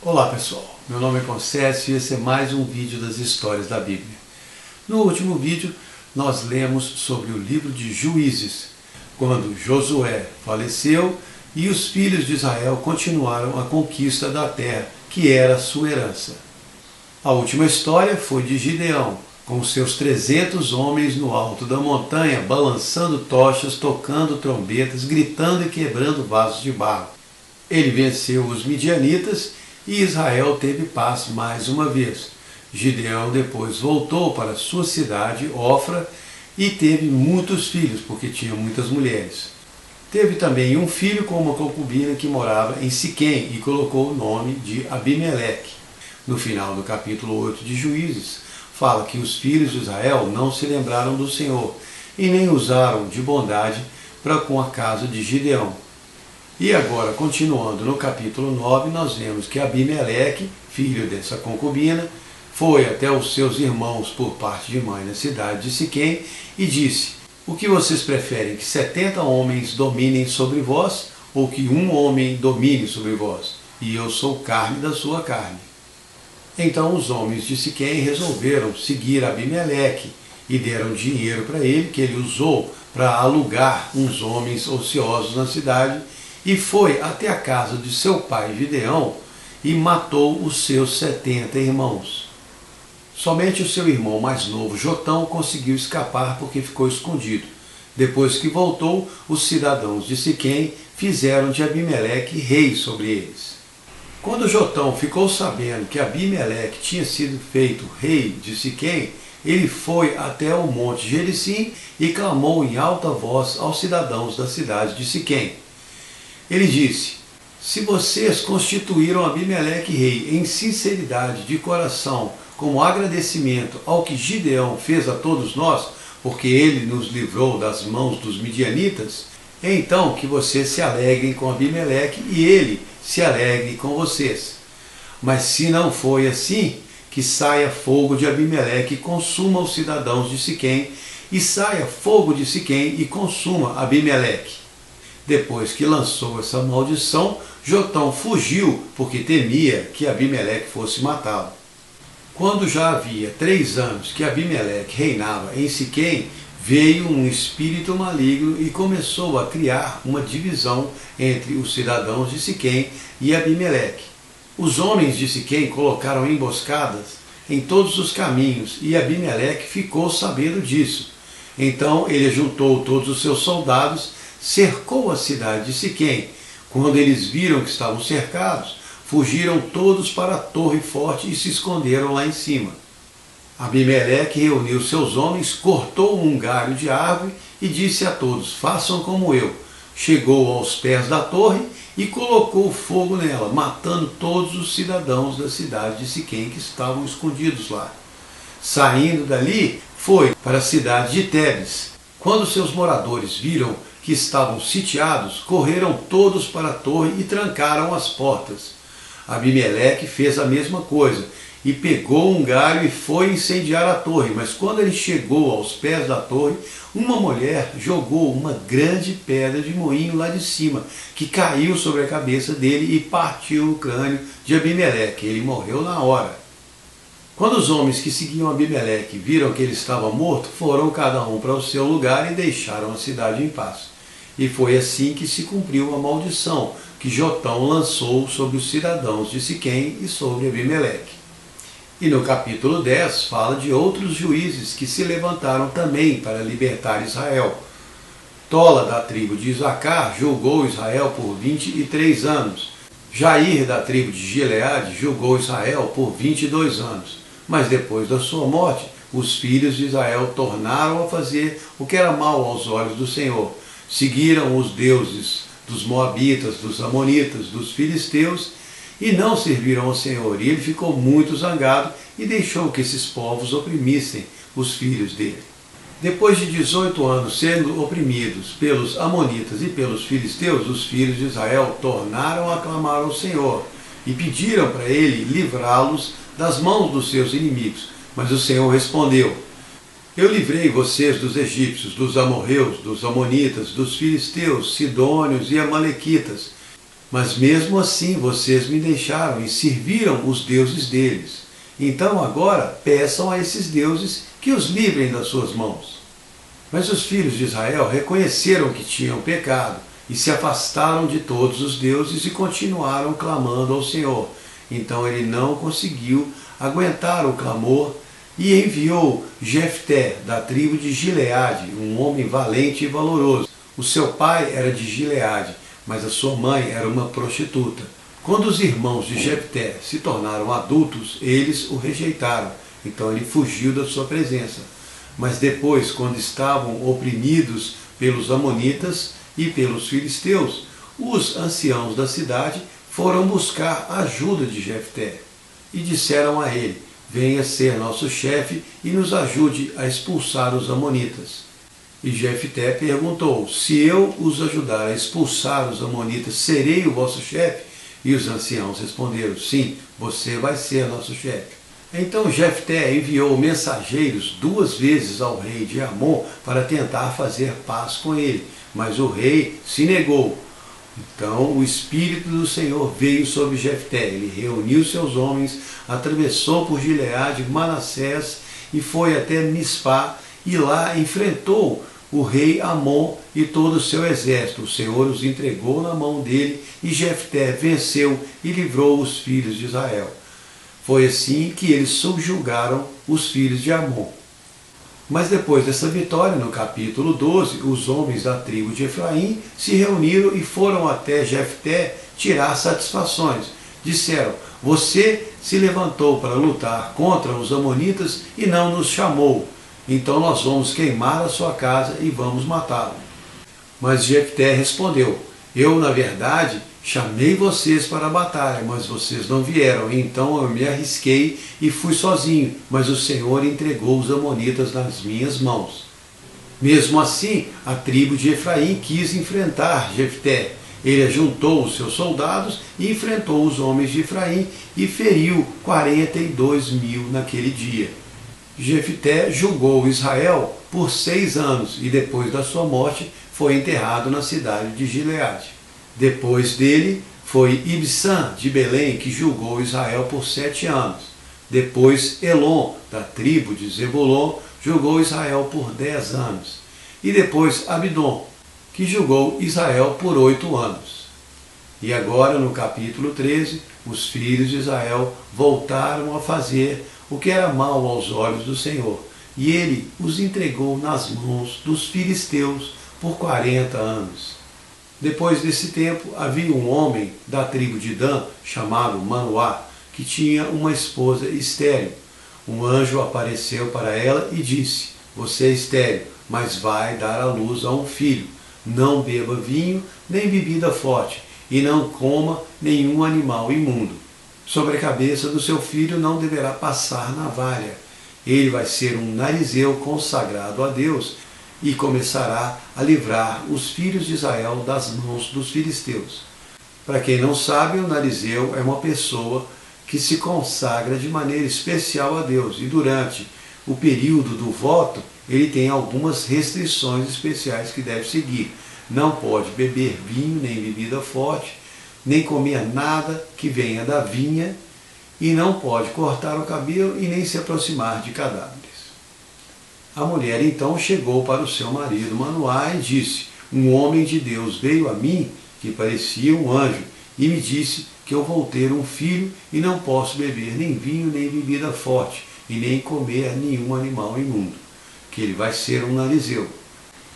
Olá pessoal, meu nome é Concésio e esse é mais um vídeo das histórias da Bíblia. No último vídeo nós lemos sobre o livro de Juízes, quando Josué faleceu e os filhos de Israel continuaram a conquista da terra, que era sua herança. A última história foi de Gideão, com seus 300 homens no alto da montanha, balançando tochas, tocando trombetas, gritando e quebrando vasos de barro. Ele venceu os midianitas e Israel teve paz mais uma vez. Gideão depois voltou para sua cidade, Ofra, e teve muitos filhos, porque tinha muitas mulheres. Teve também um filho com uma concubina que morava em Siquém e colocou o nome de Abimeleque. No final do capítulo 8 de Juízes, fala que os filhos de Israel não se lembraram do Senhor e nem usaram de bondade para com a casa de Gideão. E agora, continuando no capítulo 9, nós vemos que Abimeleque, filho dessa concubina, foi até os seus irmãos por parte de mãe na cidade de Siquém e disse: o que vocês preferem, que 70 homens dominem sobre vós, ou que um homem domine sobre vós? E eu sou carne da sua carne. Então os homens de Siquém resolveram seguir Abimeleque e deram dinheiro para ele, que ele usou para alugar uns homens ociosos na cidade, e foi até a casa de seu pai Gideão e matou os seus 70 irmãos. Somente o seu irmão mais novo, Jotão, conseguiu escapar porque ficou escondido. Depois que voltou, os cidadãos de Siquém fizeram de Abimeleque rei sobre eles. Quando Jotão ficou sabendo que Abimeleque tinha sido feito rei de Siquém, ele foi até o monte Gerizim e clamou em alta voz aos cidadãos da cidade de Siquém. Ele disse: se vocês constituíram Abimeleque rei em sinceridade de coração, como agradecimento ao que Gideão fez a todos nós, porque ele nos livrou das mãos dos midianitas, então que vocês se alegrem com Abimeleque e ele se alegre com vocês. Mas se não foi assim, que saia fogo de Abimeleque e consuma os cidadãos de Siquém, e saia fogo de Siquém e consuma Abimeleque. Depois que lançou essa maldição, Jotão fugiu porque temia que Abimeleque fosse matá-lo. Quando já havia 3 anos que Abimeleque reinava em Siquém, veio um espírito maligno e começou a criar uma divisão entre os cidadãos de Siquém e Abimeleque. Os homens de Siquém colocaram emboscadas em todos os caminhos e Abimeleque ficou sabendo disso. Então ele juntou todos os seus soldados, cercou a cidade de Siquém. Quando eles viram que estavam cercados, fugiram todos para a torre forte e se esconderam lá em cima. Abimeleque reuniu seus homens, cortou um galho de árvore e disse a todos: façam como eu. Chegou aos pés da torre e colocou fogo nela, matando todos os cidadãos da cidade de Siquém que estavam escondidos lá. Saindo dali, foi para a cidade de Tebes. Quando seus moradores viram que estavam sitiados, correram todos para a torre e trancaram as portas. Abimeleque fez a mesma coisa e pegou um galho e foi incendiar a torre, mas quando ele chegou aos pés da torre, uma mulher jogou uma grande pedra de moinho lá de cima, que caiu sobre a cabeça dele e partiu o crânio de Abimeleque. Ele morreu na hora. Quando os homens que seguiam Abimeleque viram que ele estava morto, foram cada um para o seu lugar e deixaram a cidade em paz. E foi assim que se cumpriu a maldição que Jotão lançou sobre os cidadãos de Siquém e sobre Abimeleque. E no capítulo 10 fala de outros juízes que se levantaram também para libertar Israel. Tola, da tribo de Isacar, julgou Israel por 23 anos. Jair, da tribo de Gileade, julgou Israel por 22 anos. Mas depois da sua morte, os filhos de Israel tornaram a fazer o que era mal aos olhos do Senhor. Seguiram os deuses dos Moabitas, dos Amonitas, dos Filisteus, e não serviram ao Senhor. E ele ficou muito zangado e deixou que esses povos oprimissem os filhos dele. Depois de 18 anos sendo oprimidos pelos Amonitas e pelos Filisteus, os filhos de Israel tornaram a clamar ao Senhor e pediram para ele livrá-los das mãos dos seus inimigos. Mas o Senhor respondeu: eu livrei vocês dos egípcios, dos amorreus, dos amonitas, dos filisteus, sidônios e amalequitas. Mas mesmo assim vocês me deixaram e serviram os deuses deles. Então agora peçam a esses deuses que os livrem das suas mãos. Mas os filhos de Israel reconheceram que tinham pecado e se afastaram de todos os deuses e continuaram clamando ao Senhor. Então ele não conseguiu aguentar o clamor e enviou Jefté, da tribo de Gileade, um homem valente e valoroso. O seu pai era de Gileade, mas a sua mãe era uma prostituta. Quando os irmãos de Jefté se tornaram adultos, eles o rejeitaram. Então ele fugiu da sua presença. Mas depois, quando estavam oprimidos pelos amonitas e pelos filisteus, os anciãos da cidade foram buscar a ajuda de Jefté e disseram a ele: venha ser nosso chefe e nos ajude a expulsar os amonitas. E Jefté perguntou: se eu os ajudar a expulsar os amonitas, serei o vosso chefe? E os anciãos responderam: sim, você vai ser nosso chefe. Então Jefté enviou mensageiros 2 vezes ao rei de Amon para tentar fazer paz com ele, mas o rei se negou. Então o Espírito do Senhor veio sobre Jefté. Ele reuniu seus homens, atravessou por Gileade, Manassés e foi até Mispá, e lá enfrentou o rei Amon e todo o seu exército. O Senhor os entregou na mão dele e Jefté venceu e livrou os filhos de Israel. Foi assim que eles subjugaram os filhos de Amon. Mas depois dessa vitória, no capítulo 12, os homens da tribo de Efraim se reuniram e foram até Jefté tirar satisfações. Disseram: você se levantou para lutar contra os amonitas e não nos chamou. Então nós vamos queimar a sua casa e vamos matá-lo. Mas Jefté respondeu: eu, na verdade, chamei vocês para a batalha, mas vocês não vieram. Então eu me arrisquei e fui sozinho, mas o Senhor entregou os amonitas nas minhas mãos. Mesmo assim, a tribo de Efraim quis enfrentar Jefté. Ele ajuntou os seus soldados e enfrentou os homens de Efraim e feriu 42.000 naquele dia. Jefté julgou Israel por 6 anos e depois da sua morte foi enterrado na cidade de Gileade. Depois dele foi Ibsã de Belém, que julgou Israel por 7 anos. Depois Elon, da tribo de Zebulon, julgou Israel por 10 anos. E depois Abdon, que julgou Israel por 8 anos. E agora, no capítulo 13, os filhos de Israel voltaram a fazer o que era mal aos olhos do Senhor. E ele os entregou nas mãos dos filisteus por 40 anos. Depois desse tempo, havia um homem da tribo de Dan, chamado Manoá, que tinha uma esposa estéril. Um anjo apareceu para ela e disse: você é estéril, mas vai dar à luz a um filho. Não beba vinho, nem bebida forte, e não coma nenhum animal imundo. Sobre a cabeça do seu filho não deverá passar navalha. Ele vai ser um narizeu consagrado a Deus, e começará a livrar os filhos de Israel das mãos dos filisteus. Para quem não sabe, o narizeu é uma pessoa que se consagra de maneira especial a Deus, e durante o período do voto, ele tem algumas restrições especiais que deve seguir. Não pode beber vinho, nem bebida forte, nem comer nada que venha da vinha, e não pode cortar o cabelo e nem se aproximar de cadáveres. A mulher então chegou para o seu marido Manoá e disse: um homem de Deus veio a mim, que parecia um anjo, e me disse que eu vou ter um filho e não posso beber nem vinho nem bebida forte, e nem comer nenhum animal imundo, que ele vai ser um narizeu.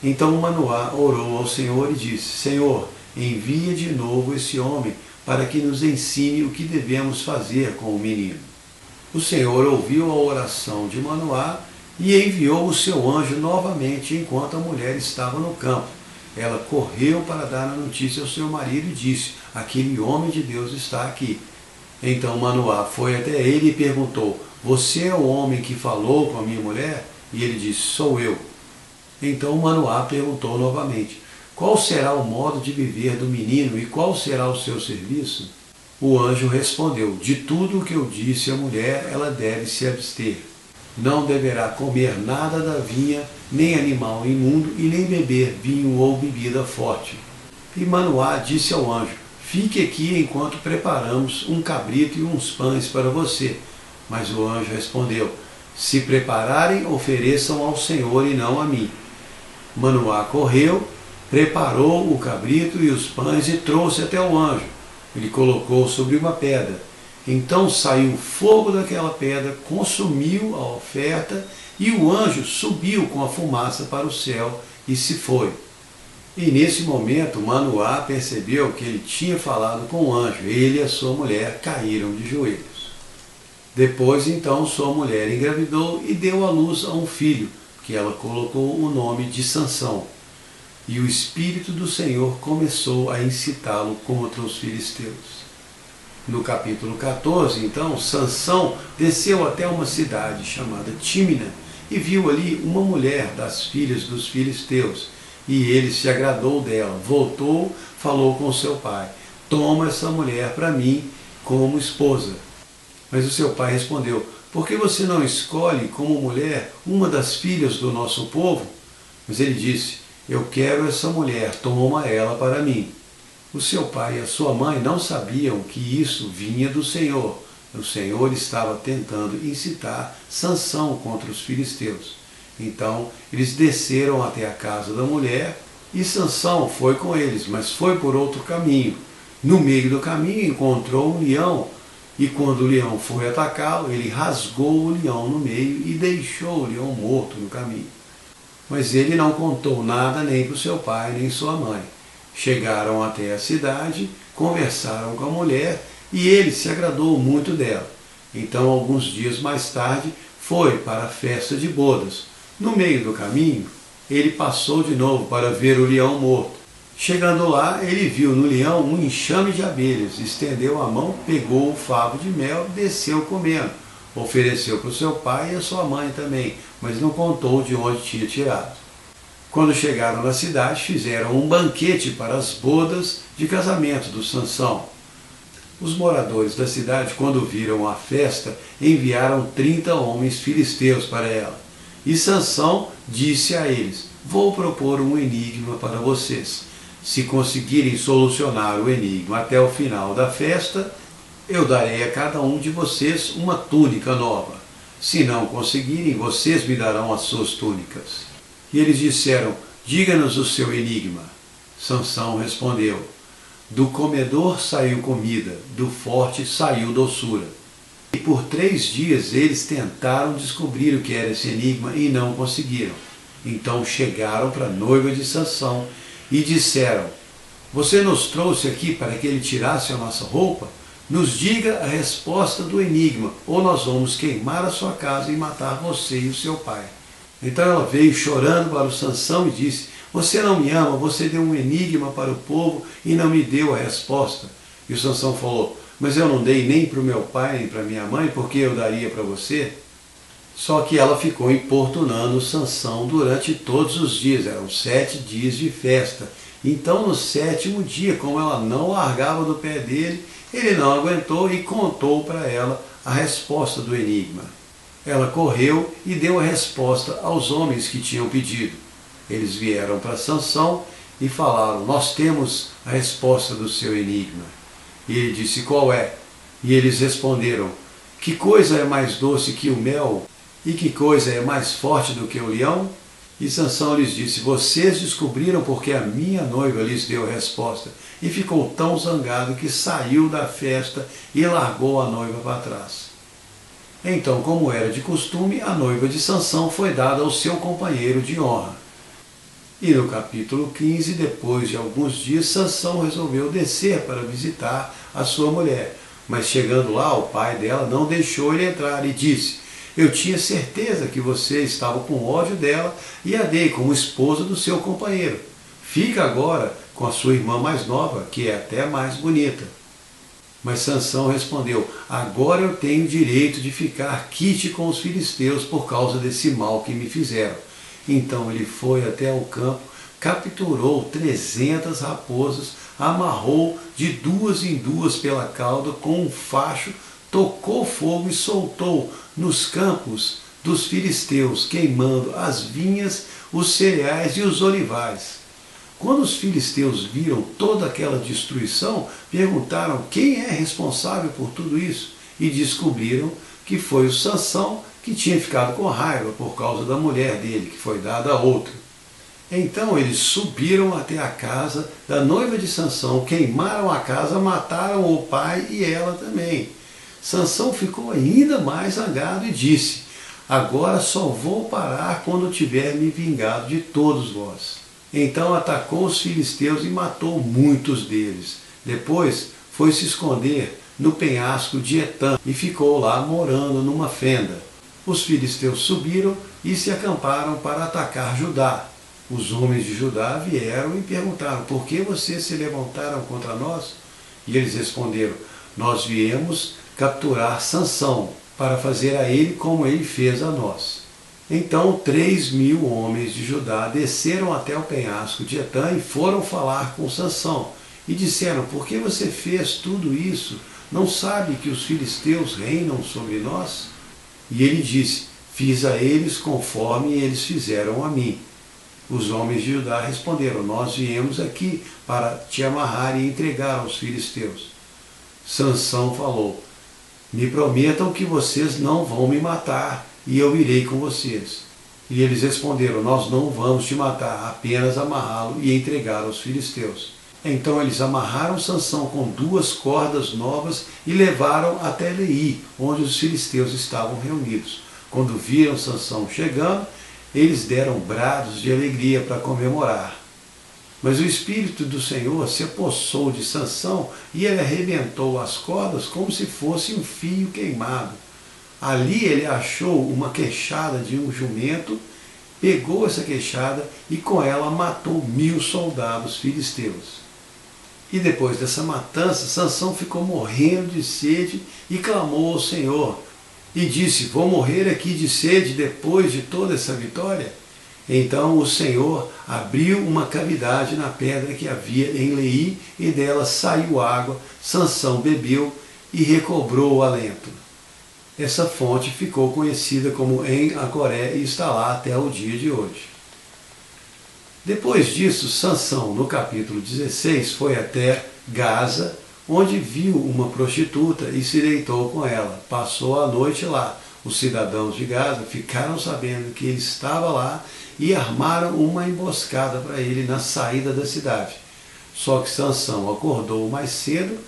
Então Manoá orou ao Senhor e disse: Senhor, envia de novo esse homem para que nos ensine o que devemos fazer com o menino. O Senhor ouviu a oração de Manoá e enviou o seu anjo novamente enquanto a mulher estava no campo. Ela correu para dar a notícia ao seu marido e disse: aquele homem de Deus está aqui. Então Manoá foi até ele e perguntou: você é o homem que falou com a minha mulher? E ele disse: sou eu. Então Manoá perguntou novamente: qual será o modo de viver do menino e qual será o seu serviço? O anjo respondeu: de tudo o que eu disse à mulher, ela deve se abster. Não deverá comer nada da vinha, nem animal imundo, e nem beber vinho ou bebida forte. E Manoá disse ao anjo: fique aqui enquanto preparamos um cabrito e uns pães para você. Mas o anjo respondeu: se prepararem, ofereçam ao Senhor e não a mim. Manoá correu, preparou o cabrito e os pães e trouxe até o anjo. Ele colocou sobre uma pedra. Então saiu fogo daquela pedra, consumiu a oferta, e o anjo subiu com a fumaça para o céu e se foi. E nesse momento Manoá percebeu que ele tinha falado com o anjo. Ele e a sua mulher caíram de joelhos. Depois então sua mulher engravidou e deu à luz a um filho, que ela colocou o nome de Sansão. E o Espírito do Senhor começou a incitá-lo contra os filisteus. No capítulo 14, então, Sansão desceu até uma cidade chamada Tímina e viu ali uma mulher das filhas dos filisteus. E ele se agradou dela, voltou, falou com seu pai: toma essa mulher para mim como esposa. Mas o seu pai respondeu: por que você não escolhe como mulher uma das filhas do nosso povo? Mas ele disse: eu quero essa mulher, toma ela para mim. O seu pai e a sua mãe não sabiam que isso vinha do Senhor. O Senhor estava tentando incitar Sansão contra os filisteus. Então eles desceram até a casa da mulher e Sansão foi com eles, mas foi por outro caminho. No meio do caminho encontrou um leão e quando o leão foi atacá-lo, ele rasgou o leão no meio e deixou o leão morto no caminho. Mas ele não contou nada nem para o seu pai nem sua mãe. Chegaram até a cidade, conversaram com a mulher e ele se agradou muito dela. Então, alguns dias mais tarde, foi para a festa de bodas. No meio do caminho, ele passou de novo para ver o leão morto. Chegando lá, ele viu no leão um enxame de abelhas, estendeu a mão, pegou o favo de mel, desceu comendo. Ofereceu para o seu pai e a sua mãe também, mas não contou de onde tinha tirado. Quando chegaram na cidade, fizeram um banquete para as bodas de casamento do Sansão. Os moradores da cidade, quando viram a festa, enviaram 30 homens filisteus para ela. E Sansão disse a eles: vou propor um enigma para vocês. Se conseguirem solucionar o enigma até o final da festa, eu darei a cada um de vocês uma túnica nova. Se não conseguirem, vocês me darão as suas túnicas. E eles disseram: diga-nos o seu enigma. Sansão respondeu: do comedor saiu comida, do forte saiu doçura. E por 3 dias eles tentaram descobrir o que era esse enigma e não conseguiram. Então chegaram para a noiva de Sansão e disseram: você nos trouxe aqui para que ele tirasse a nossa roupa? Nos diga a resposta do enigma, ou nós vamos queimar a sua casa e matar você e o seu pai. Então ela veio chorando para o Sansão e disse: você não me ama, você deu um enigma para o povo e não me deu a resposta. E o Sansão falou: mas eu não dei nem para o meu pai nem para minha mãe, porque eu daria para você? Só que ela ficou importunando o Sansão durante todos os dias, eram 7 dias de festa. Então no 7º dia, como ela não largava do pé dele, ele não aguentou e contou para ela a resposta do enigma. Ela correu e deu a resposta aos homens que tinham pedido. Eles vieram para Sansão e falaram: nós temos a resposta do seu enigma. E ele disse: qual é? E eles responderam: que coisa é mais doce que o mel? E que coisa é mais forte do que o leão? E Sansão lhes disse: vocês descobriram porque a minha noiva lhes deu a resposta. E ficou tão zangado que saiu da festa e largou a noiva para trás. Então, como era de costume, a noiva de Sansão foi dada ao seu companheiro de honra. E no capítulo 15, depois de alguns dias, Sansão resolveu descer para visitar a sua mulher. Mas chegando lá, o pai dela não deixou ele entrar e disse: eu tinha certeza que você estava com ódio dela e a dei como esposa do seu companheiro. Fica agora com a sua irmã mais nova, que é até mais bonita. Mas Sansão respondeu: agora eu tenho direito de ficar quite com os filisteus por causa desse mal que me fizeram. Então ele foi até o campo, capturou 300 raposas, amarrou de 2 em 2 pela cauda com um facho, tocou fogo e soltou nos campos dos filisteus, queimando as vinhas, os cereais e os olivais. Quando os filisteus viram toda aquela destruição, perguntaram quem é responsável por tudo isso e descobriram que foi o Sansão, que tinha ficado com raiva por causa da mulher dele, que foi dada a outro. Então eles subiram até a casa da noiva de Sansão, queimaram a casa, mataram o pai e ela também. Sansão ficou ainda mais zangado e disse: agora só vou parar quando tiver me vingado de todos vós. Então atacou os filisteus e matou muitos deles. Depois foi se esconder no penhasco de Etã e ficou lá morando numa fenda. Os filisteus subiram e se acamparam para atacar Judá. Os homens de Judá vieram e perguntaram: por que vocês se levantaram contra nós? E eles responderam: nós viemos capturar Sansão, para fazer a ele como ele fez a nós. Então 3.000 homens de Judá desceram até o penhasco de Etã e foram falar com Sansão. E disseram: por que você fez tudo isso? Não sabe que os filisteus reinam sobre nós? E ele disse: fiz a eles conforme eles fizeram a mim. Os homens de Judá responderam: nós viemos aqui para te amarrar e entregar aos filisteus. Sansão falou: me prometam que vocês não vão me matar, e eu irei com vocês. E eles responderam: nós não vamos te matar, apenas amarrá-lo e entregar aos filisteus. Então eles amarraram Sansão com 2 cordas novas e levaram até Leí, onde os filisteus estavam reunidos. Quando viram Sansão chegando, eles deram brados de alegria para comemorar. Mas o Espírito do Senhor se apossou de Sansão e ele arrebentou as cordas como se fosse um fio queimado. Ali ele achou uma queixada de um jumento, pegou essa queixada e com ela matou 1.000 soldados filisteus. E depois dessa matança, Sansão ficou morrendo de sede e clamou ao Senhor. E disse: vou morrer aqui de sede depois de toda essa vitória? Então o Senhor abriu uma cavidade na pedra que havia em Leí, e dela saiu água. Sansão bebeu e recobrou o alento. Essa fonte ficou conhecida como En-Acoré e está lá até o dia de hoje. Depois disso, Sansão, no capítulo 16, foi até Gaza, onde viu uma prostituta e se deitou com ela. Passou a noite lá. Os cidadãos de Gaza ficaram sabendo que ele estava lá e armaram uma emboscada para ele na saída da cidade. Só que Sansão acordou mais cedo,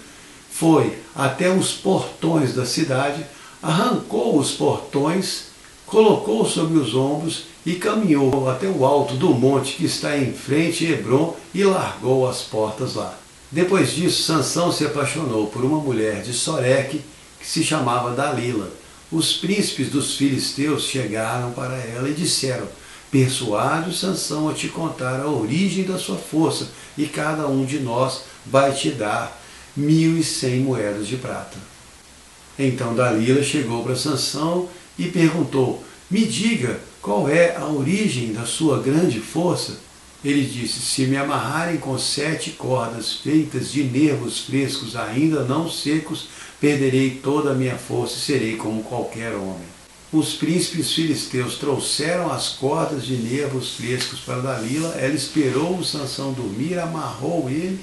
foi até os portões da cidade, arrancou os portões, colocou sobre os ombros e caminhou até o alto do monte que está em frente a Hebrom e largou as portas lá. Depois disso, Sansão se apaixonou por uma mulher de Soreque que se chamava Dalila. Os príncipes dos filisteus chegaram para ela e disseram: persuade o Sansão a te contar a origem da sua força, e cada um de nós vai te dar 1.100 moedas de prata. Então Dalila chegou para Sansão e perguntou: me diga, qual é a origem da sua grande força? Ele disse: se me amarrarem com 7 cordas feitas de nervos frescos ainda não secos, perderei toda a minha força e serei como qualquer homem. Os príncipes filisteus trouxeram as cordas de nervos frescos para Dalila. Ela esperou o Sansão dormir, amarrou ele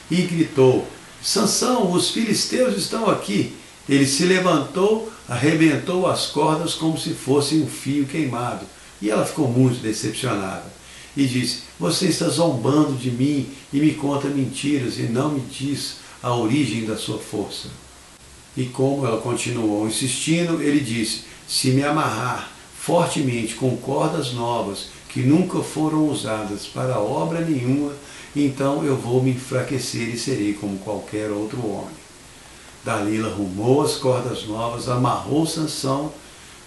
e gritou: Sansão, os filisteus estão aqui. Ele se levantou, arrebentou as cordas como se fosse um fio queimado. E ela ficou muito decepcionada e disse: você está zombando de mim e me conta mentiras e não me diz a origem da sua força. E como ela continuou insistindo, ele disse: se me amarrar fortemente com cordas novas que nunca foram usadas para obra nenhuma, então eu vou me enfraquecer e serei como qualquer outro homem. Dalila arrumou as cordas novas, amarrou Sansão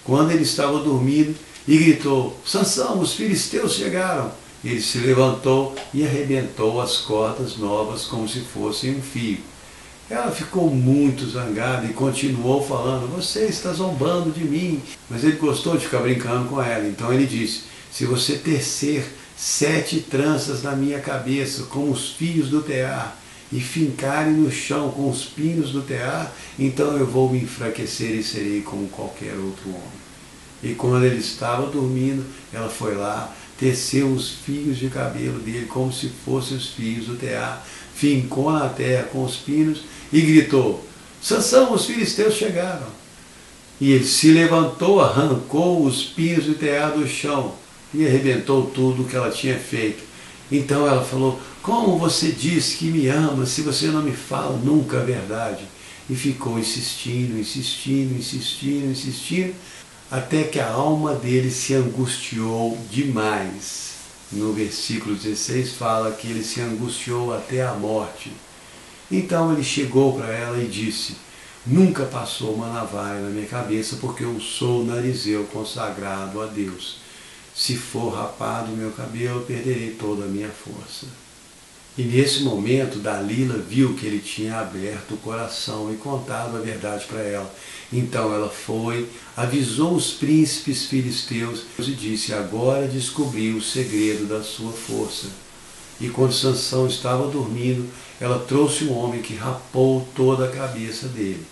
quando ele estava dormindo e gritou: Sansão, os filisteus chegaram! Ele se levantou e arrebentou as cordas novas como se fossem um fio. Ela ficou muito zangada e continuou falando: você está zombando de mim. Mas ele gostou de ficar brincando com ela, então ele disse: se você tecer 7 tranças na minha cabeça como os fios do tear e fincarem no chão com os pinos do tear, então eu vou me enfraquecer e serei como qualquer outro homem. E quando ele estava dormindo, ela foi lá, teceu os fios de cabelo dele como se fossem os fios do tear, fincou na terra com os pinos e gritou: Sansão, os filisteus chegaram. E ele se levantou, arrancou os pinos do tear do chão e arrebentou tudo o que ela tinha feito. Então ela falou: como você diz que me ama se você não me fala nunca a verdade? E ficou insistindo, até que a alma dele se angustiou demais. No versículo 16 fala que ele se angustiou até a morte. Então ele chegou para ela e disse: nunca passou uma navalha na minha cabeça, porque eu sou narizeu consagrado a Deus. Se for rapado o meu cabelo, perderei toda a minha força. E nesse momento, Dalila viu que ele tinha aberto o coração e contado a verdade para ela. Então ela foi, avisou os príncipes filisteus e disse: agora descobri o segredo da sua força. E quando Sansão estava dormindo, ela trouxe um homem que rapou toda a cabeça dele.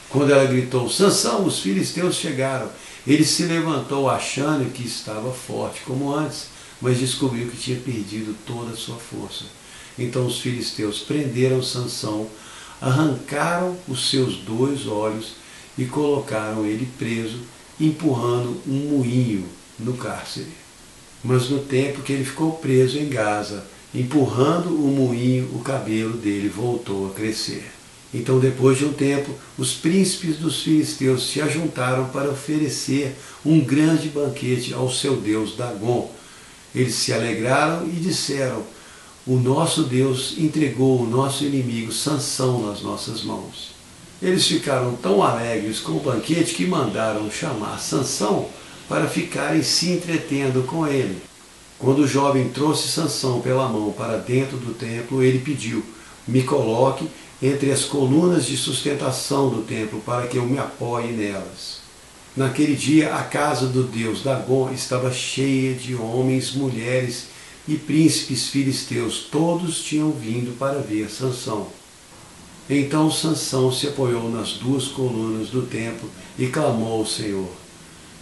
Quando ela gritou: Sansão, os filisteus chegaram, ele se levantou achando que estava forte como antes, mas descobriu que tinha perdido toda a sua força. Então os filisteus prenderam Sansão, arrancaram os seus 2 olhos e colocaram ele preso, empurrando um moinho no cárcere. Mas no tempo que ele ficou preso em Gaza, empurrando o moinho, o cabelo dele voltou a crescer. Então, depois de um tempo, os príncipes dos filisteus se ajuntaram para oferecer um grande banquete ao seu deus Dagom. Eles se alegraram e disseram: o nosso Deus entregou o nosso inimigo Sansão nas nossas mãos. Eles ficaram tão alegres com o banquete que mandaram chamar Sansão para ficarem se entretendo com ele. Quando o jovem trouxe Sansão pela mão para dentro do templo, ele pediu: me coloque entre as colunas de sustentação do templo, para que eu me apoie nelas. Naquele dia, a casa do deus Dagom estava cheia de homens, mulheres e príncipes filisteus. Todos tinham vindo para ver Sansão. Então Sansão se apoiou nas 2 colunas do templo e clamou ao Senhor.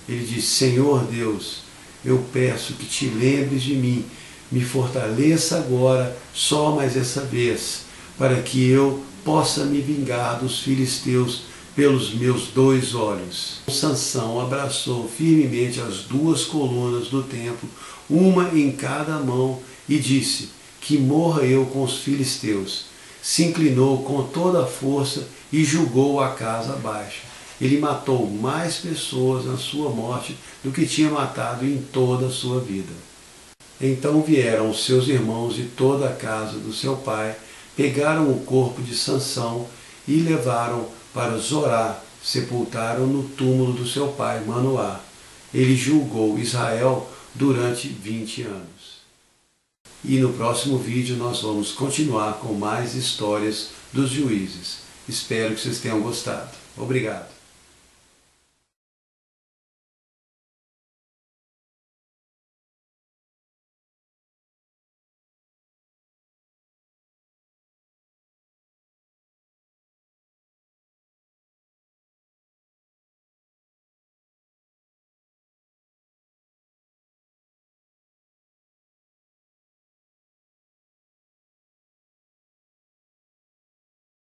Ele disse: Senhor Deus, eu peço que te lembres de mim, me fortaleça agora, só mais essa vez, para que eu possa me vingar dos filisteus pelos meus 2 olhos. Sansão abraçou firmemente as 2 colunas do templo, uma em cada mão, e disse: que morra eu com os filisteus. Se inclinou com toda a força e jogou a casa abaixo. Ele matou mais pessoas na sua morte do que tinha matado em toda a sua vida. Então vieram os seus irmãos e toda a casa do seu pai, pegaram o corpo de Sansão e levaram para Zorá, sepultaram no túmulo do seu pai Manoá. Ele julgou Israel durante 20 anos. E no próximo vídeo nós vamos continuar com mais histórias dos juízes. Espero que vocês tenham gostado. Obrigado.